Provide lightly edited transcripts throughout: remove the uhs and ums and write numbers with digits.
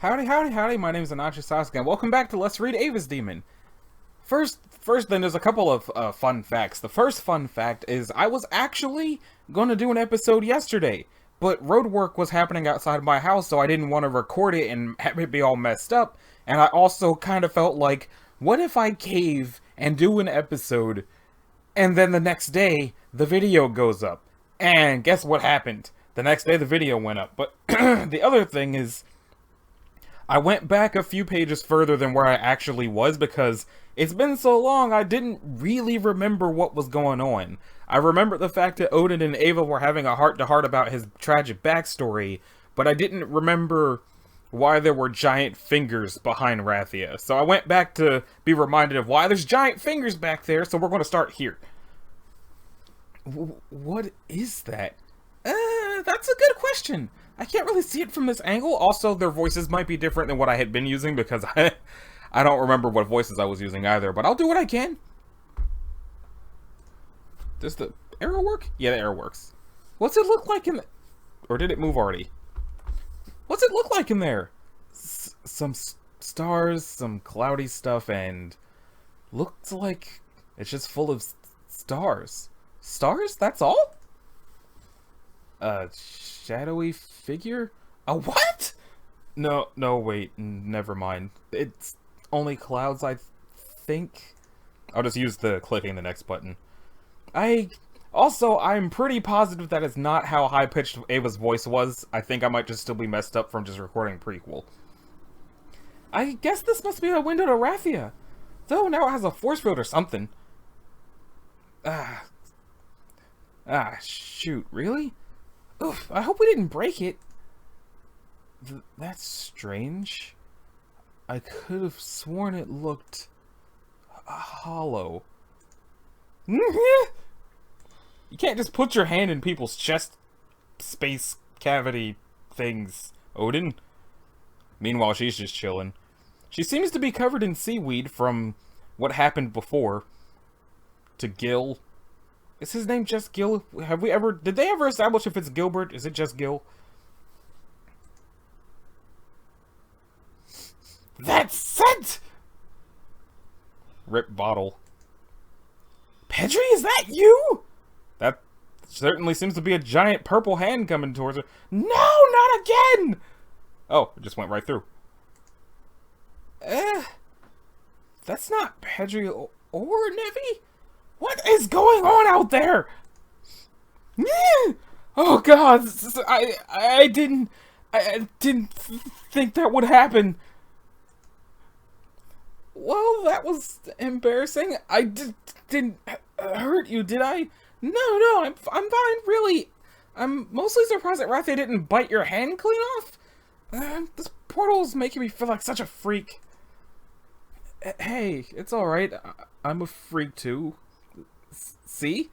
Howdy, howdy, howdy, my name is Anachi Sasuke, and welcome back to Let's Read Ava's Demon. First, then, there's a couple of fun facts. The first fun fact is I was actually going to do an episode yesterday, but road work was happening outside my house, so I didn't want to record it and have it be all messed up, and I also kind of felt like, what if I cave and do an episode, and then the next day, the video goes up? And guess what happened? The next day, the video went up. But the other thing is, I went back a few pages further than where I actually was because it's been so long I didn't really remember what was going on. I remember the fact that Odin and Ava were having a heart-to-heart about his tragic backstory, but I didn't remember why there were giant fingers behind Rathia. So I went back to be reminded of why there's giant fingers back there, so we're going to start here. What is that? That's a good question. I can't really see it from this angle. Also, their voices might be different than what I had been using because I don't remember what voices I was using either, but I'll do what I can. Does the arrow work? Yeah, the arrow works. What's it look like in the... Or did it move already? What's it look like in there? Some stars, some cloudy stuff, and... looks like it's just full of stars. Stars? That's all? Shadowy figure? A what? No, wait, never mind. It's only clouds, I think. I'll just use the clicking the next button. I'm pretty positive that is not how high-pitched Ava's voice was. I think I might just still be messed up from just recording prequel. I guess this must be a window to Rathia. Though now it has a force field or something. Shoot, really? Oof, I hope we didn't break it. That's strange. I could have sworn it looked hollow. You can't just put your hand in people's chest space cavity things, Odin. Meanwhile, she's just chilling. She seems to be covered in seaweed from what happened before to Gil. Is his name just Gil? Did they ever establish if it's Gilbert? Is it just Gil? That's scent! Rip bottle. Pedri, is that you? That certainly seems to be a giant purple hand coming towards her. No, not again! Oh, it just went right through. That's not Pedri or Nevi? What is going on out there? Oh God! I didn't think that would happen. Well, that was embarrassing. I didn't hurt you, did I? No, I'm fine. Really, I'm mostly surprised that Rathia didn't bite your hand clean off. This portal is making me feel like such a freak. Hey, it's all right. I'm a freak too. See?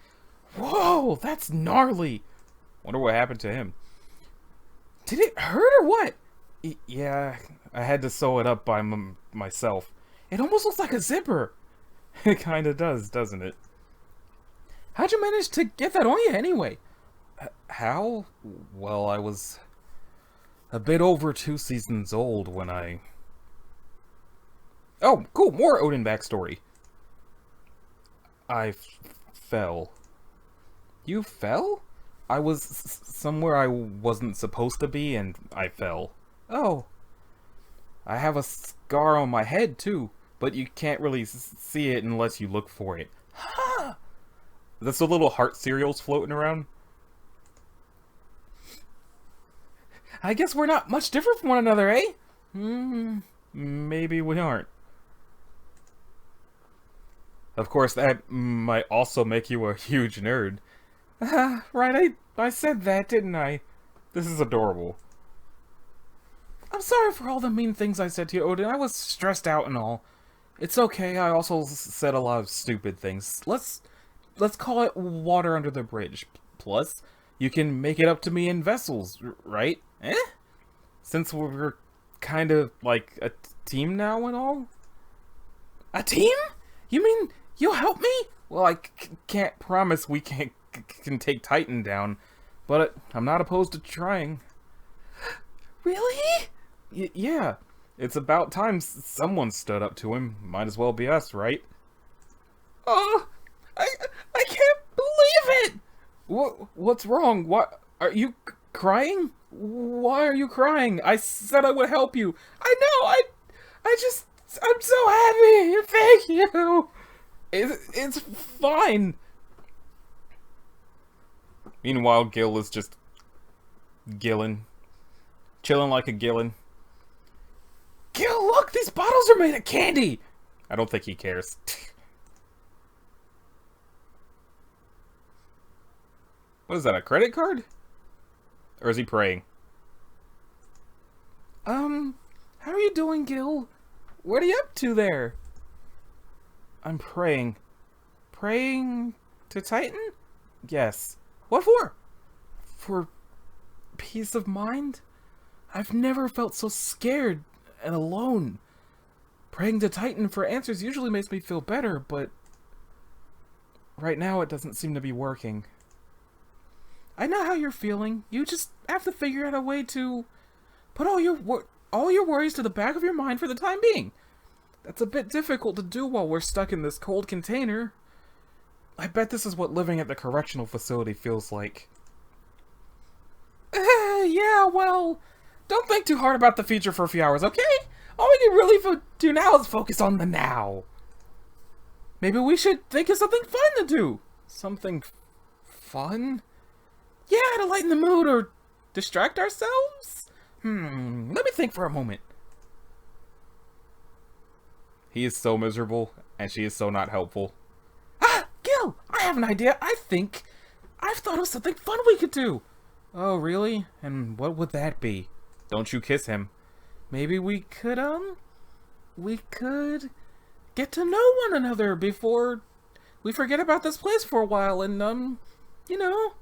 Whoa, that's gnarly. Wonder what happened to him. Did it hurt or what? Yeah, I had to sew it up by myself. It almost looks like a zipper. It kinda does, doesn't it? How'd you manage to get that on you anyway? How? Well, I was a bit over 2 seasons old when I... Oh, cool, more Odin backstory. I fell. You fell? I was somewhere I wasn't supposed to be and I fell. Oh. I have a scar on my head too, but you can't really see it unless you look for it. Ha! There's the little heart cereals floating around. I guess we're not much different from one another, eh? Maybe we aren't. Of course, that might also make you a huge nerd. Right, I said that, didn't I? This is adorable. I'm sorry for all the mean things I said to you, Odin. I was stressed out and all. It's okay, I also said a lot of stupid things. Let's call it water under the bridge. Plus, you can make it up to me in vessels, right? Since we're kind of like a team now and all? A team? You mean you'll help me? Well, I can't promise we can take Titan down, but I'm not opposed to trying. Really? Yeah. It's about time someone stood up to him. Might as well be us, right? Oh, I, I can't believe it! What's wrong? What, are you crying? Why are you crying? I said I would help you. I know, I'm so happy! Thank you! It's fine. Meanwhile, Gil is just gilling. Chilling like a gillin'. Gil, look! These bottles are made of candy! I don't think he cares. What is that, a credit card? Or is he praying? How are you doing, Gil? What are you up to there? I'm praying. Praying to Titan? Yes. What for? For peace of mind? I've never felt so scared and alone. Praying to Titan for answers usually makes me feel better, but right now it doesn't seem to be working. I know how you're feeling. You just have to figure out a way to put all your worries to the back of your mind for the time being. That's a bit difficult to do while we're stuck in this cold container. I bet this is what living at the correctional facility feels like. Yeah, well, don't think too hard about the future for a few hours, okay? All we can really do now is focus on the now. Maybe we should think of something fun to do. Something fun? Yeah, to lighten the mood or distract ourselves? Let me think for a moment. He is so miserable, and she is so not helpful. Ah, Gil, I have an idea. I've thought of something fun we could do. Oh, really? And what would that be? Don't you kiss him. Maybe we could get to know one another before we forget about this place for a while and, you know,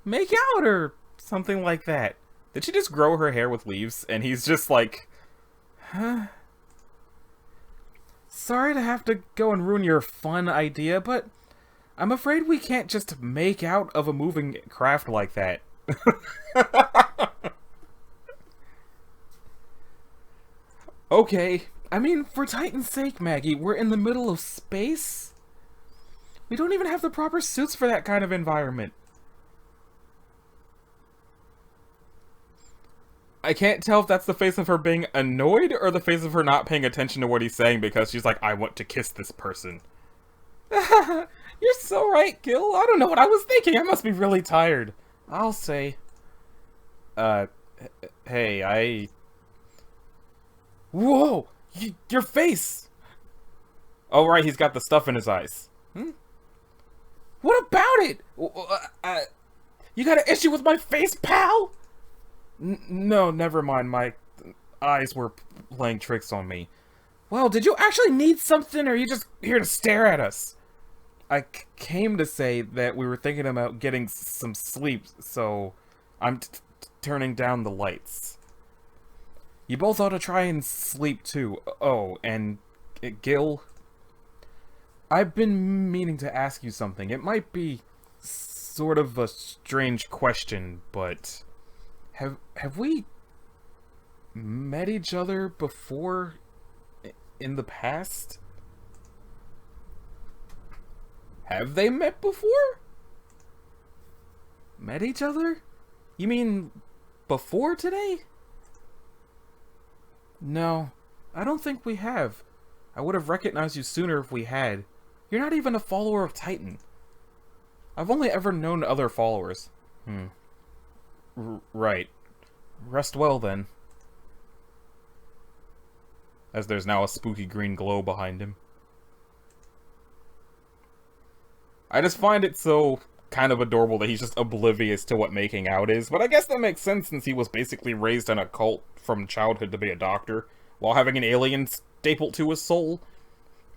make out or something like that. Did she just grow her hair with leaves? And he's just like, huh? Sorry to have to go and ruin your fun idea, but I'm afraid we can't just make out of a moving craft like that. Okay, I mean, for Titan's sake, Maggie, we're in the middle of space? We don't even have the proper suits for that kind of environment. I can't tell if that's the face of her being annoyed or the face of her not paying attention to what he's saying because she's like, I want to kiss this person. You're so right, Gil. I don't know what I was thinking. I must be really tired. I'll say. Hey, Whoa! Your face! Oh, right, he's got the stuff in his eyes. What about it? You got an issue with my face, pal? No, never mind. My eyes were playing tricks on me. Well, did you actually need something, or are you just here to stare at us? I came to say that we were thinking about getting some sleep, so I'm turning down the lights. You both ought to try and sleep too. Oh, and Gil, I've been meaning to ask you something. It might be sort of a strange question, but have we met each other before in the past? Have they met before? Met each other? You mean before today? No, I don't think we have. I would have recognized you sooner if we had. You're not even a follower of Titan. I've only ever known other followers. Right. Rest well, then. As there's now a spooky green glow behind him. I just find it so kind of adorable that he's just oblivious to what making out is, but I guess that makes sense since he was basically raised in a cult from childhood to be a doctor, while having an alien stapled to his soul.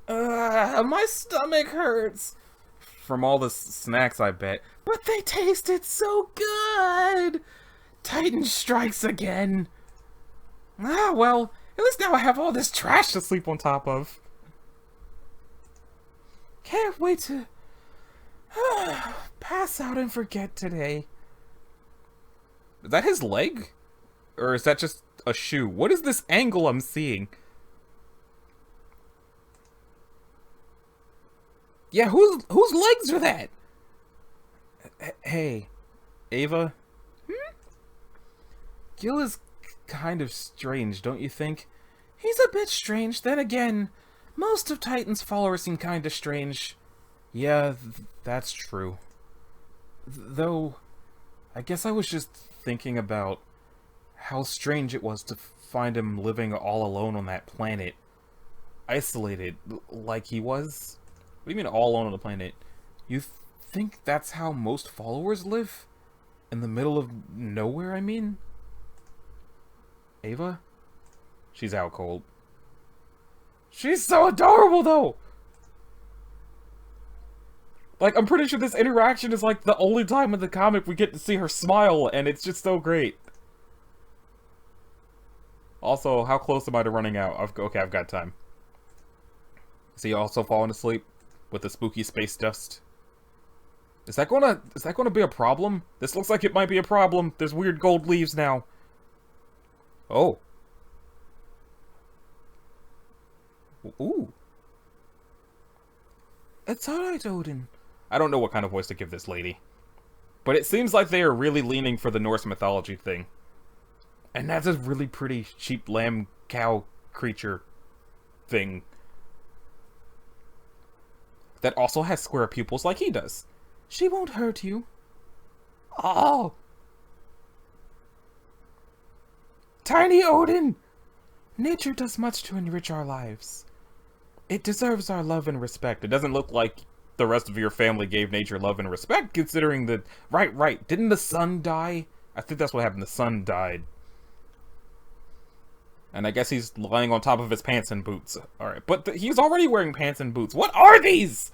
My stomach hurts. From all the snacks, I bet. But they tasted so good! Titan strikes again. Ah, well, at least now I have all this trash to sleep on top of. Can't wait to pass out and forget today. Is that his leg? Or is that just a shoe. What is this angle I'm seeing? Yeah, whose legs are that? Hey, Ava? Gil is kind of strange, don't you think? He's a bit strange. Then again, most of Titan's followers seem kind of strange. Yeah, that's true. Though, I guess I was just thinking about how strange it was to find him living all alone on that planet. Isolated, like he was? What do you mean all alone on the planet? You think that's how most followers live? In the middle of nowhere, I mean? Ava? She's out cold. She's so adorable, though! Like, I'm pretty sure this interaction is, like, the only time in the comic we get to see her smile, and it's just so great. Also, how close am I to running out? Okay, I've got time. Is he also falling asleep with the spooky space dust? Is that gonna be a problem? This looks like it might be a problem. There's weird gold leaves now. Oh. Ooh. It's alright, Odin. I don't know what kind of voice to give this lady. But it seems like they are really leaning for the Norse mythology thing. And that's a really pretty sheep, lamb, cow creature thing. That also has square pupils like he does. She won't hurt you. Oh! Tiny Odin! Nature does much to enrich our lives. It deserves our love and respect. It doesn't look like the rest of your family gave nature love and respect, considering that... Right. Didn't the sun die? I think that's what happened. The sun died. And I guess he's lying on top of his pants and boots. Alright, but he's already wearing pants and boots. What are these?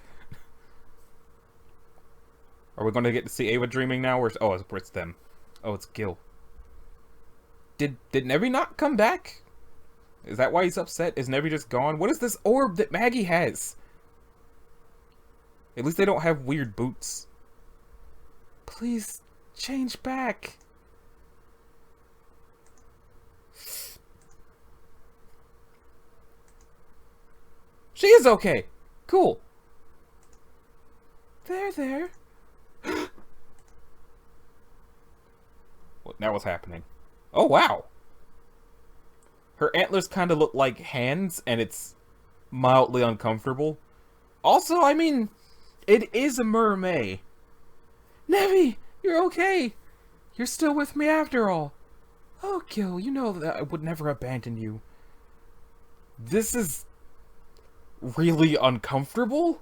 Are we going to get to see Ava dreaming now? Or oh, it's them. Oh, it's Gil. Did Nevi not come back? Is that why he's upset? Is Nevi just gone? What is this orb that Maggie has? At least they don't have weird boots. Please, change back. She is okay. Cool. There. Now what's happening? Oh, wow. Her antlers kind of look like hands, and it's mildly uncomfortable. Also, I mean, it is a mermaid. Nevi, you're okay. You're still with me after all. Oh, Gil, you know that I would never abandon you. This is really uncomfortable.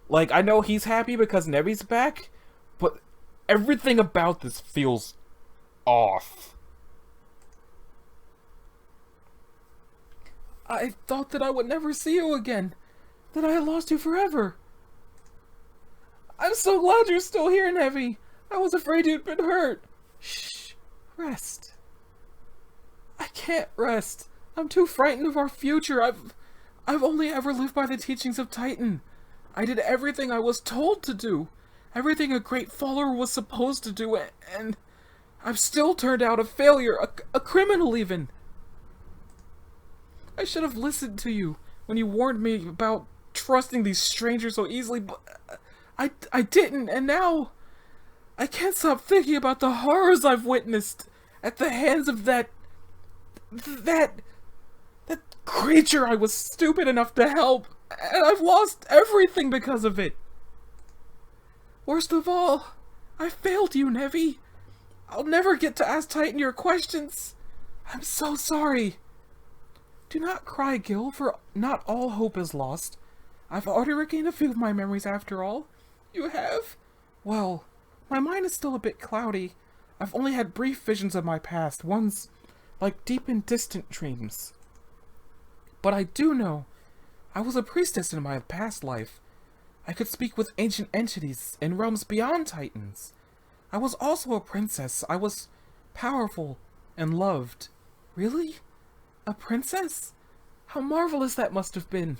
Like, I know he's happy because Nevi's back, but everything about this feels off. I thought that I would never see you again. That I had lost you forever. I'm so glad you're still here, Nevi. I was afraid you'd been hurt. Shh. Rest. I can't rest. I'm too frightened of our future. I've only ever lived by the teachings of Titan. I did everything I was told to do. Everything a great follower was supposed to do, and I've still turned out a failure, a criminal even. I should have listened to you when you warned me about trusting these strangers so easily, but I didn't, and now I can't stop thinking about the horrors I've witnessed at the hands of that creature I was stupid enough to help, and I've lost everything because of it. Worst of all, I failed you, Nevi. I'll never get to ask Titan your questions. I'm so sorry. Do not cry, Gil, for not all hope is lost. I've already regained a few of my memories after all. You have? Well, my mind is still a bit cloudy. I've only had brief visions of my past, ones like deep and distant dreams. But I do know I was a priestess in my past life. I could speak with ancient entities in realms beyond Titans. I was also a princess. I was powerful and loved. Really? A princess? How marvelous that must have been.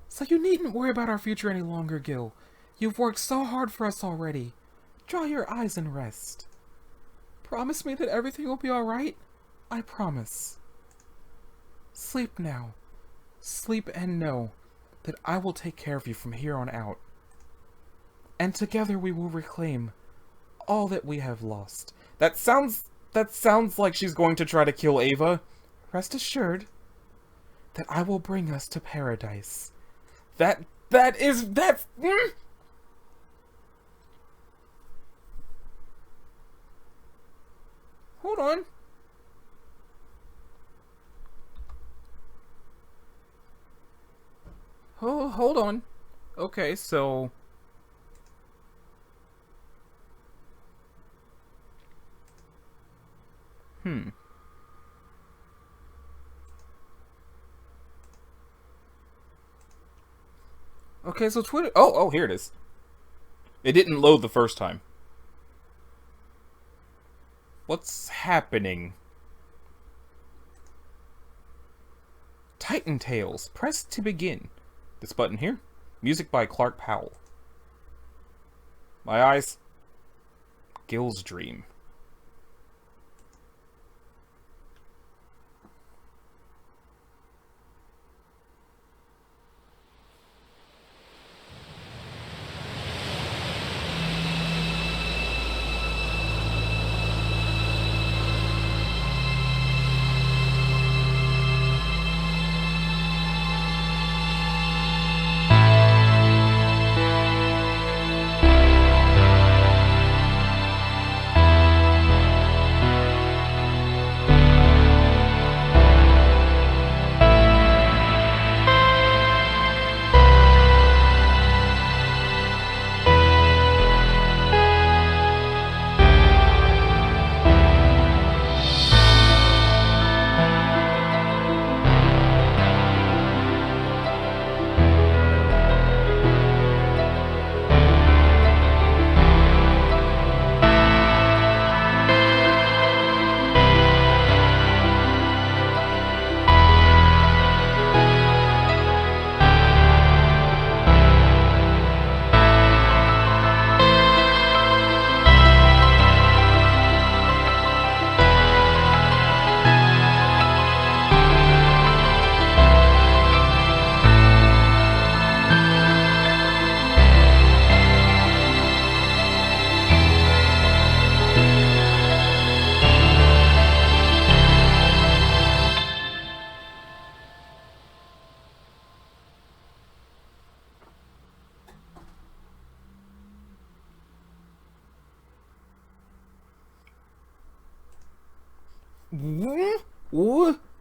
So you needn't worry about our future any longer, Gil. You've worked so hard for us already. Dry your eyes and rest. Promise me that everything will be alright? I promise. Sleep now. Sleep and know that I will take care of you from here on out. And together we will reclaim all that we have lost. That sounds like she's going to try to kill Ava. Rest assured that I will bring us to paradise. That's Hold on. Oh, hold on. Okay, so Okay, so Twitter... Oh, here it is. It didn't load the first time. What's happening? Titan Tales. Press to begin. This button here. Music by Clark Powell. My eyes. Gil's dream.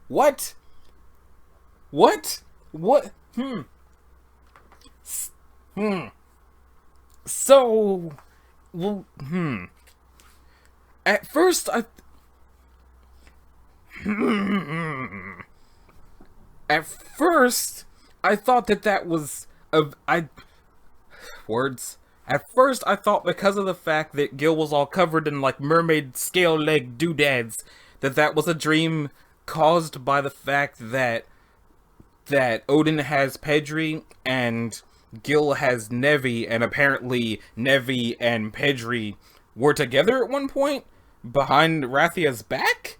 What? What? What? So, well, At first, At first, I thought that was words. At first, I thought because of the fact that Gil was all covered in like mermaid scale leg doodads, that was a dream caused by the fact that Odin has Pedri and Gil has Nevi, and apparently Nevi and Pedri were together at one point behind Rathia's back.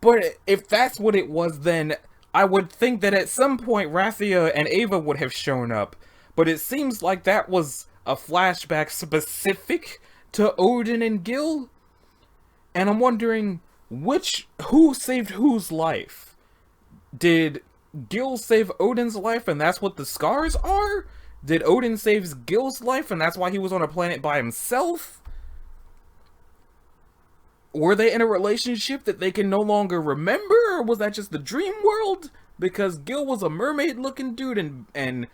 But if that's what it was, then I would think that at some point Rathia and Ava would have shown up. But it seems like that was a flashback specific to Odin and Gil. And I'm wondering who saved whose life? Did Gil save Odin's life and that's what the scars are? Did Odin save Gil's life and that's why he was on a planet by himself? Were they in a relationship that they can no longer remember, or was that just the dream world? Because Gil was a mermaid-looking dude, and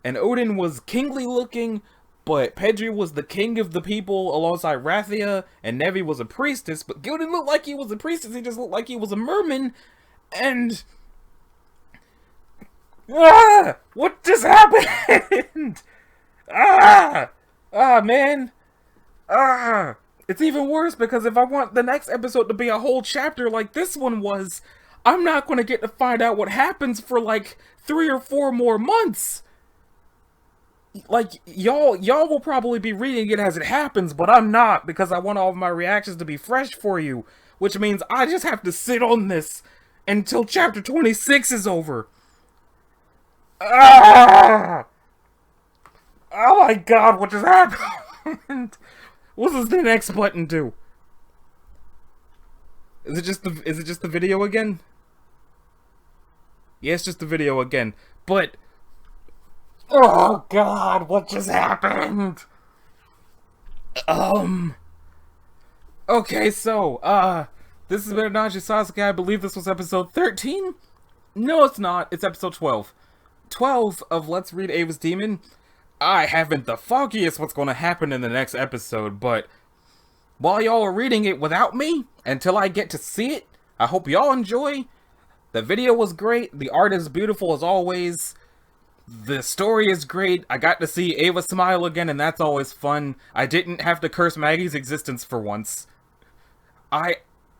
Odin was kingly-looking, but Pedri was the king of the people alongside Rathia, and Nevi was a priestess, but Gil didn't look like he was a priestess, he just looked like he was a merman, and... What just happened? Man. It's even worse because if I want the next episode to be a whole chapter like this one was, I'm not going to get to find out what happens for like 3 or 4 more months. Like, y'all will probably be reading it as it happens, but I'm not, because I want all of my reactions to be fresh for you. which means I just have to sit on this until chapter 26 is over. Ah! Oh my god, what just happened? What does the next button do? Is it just the video again? Yeah, it's just the video again. But oh god, what just happened? Okay, so, this has been Naji Sasuke. I believe this was episode 13? No, it's not. It's episode 12. 12 of Let's Read Ava's Demon. I haven't the foggiest what's going to happen in the next episode, but while y'all are reading it without me, until I get to see it, I hope y'all enjoy. The video was great. The art is beautiful as always. The story is great. I got to see Ava smile again, and that's always fun. I didn't have to curse Maggie's existence for once. I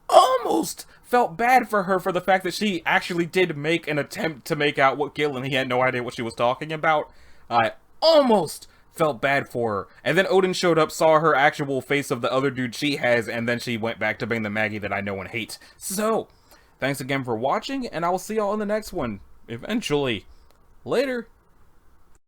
almost felt bad for her for the fact that she actually did make an attempt to make out what Gil, and he had no idea what she was talking about. I almost felt bad for her. And then Odin showed up, saw her actual face of the other dude she has, and then she went back to being the Maggie that I know and hate. So, thanks again for watching, and I will see y'all in the next one. Eventually. Later.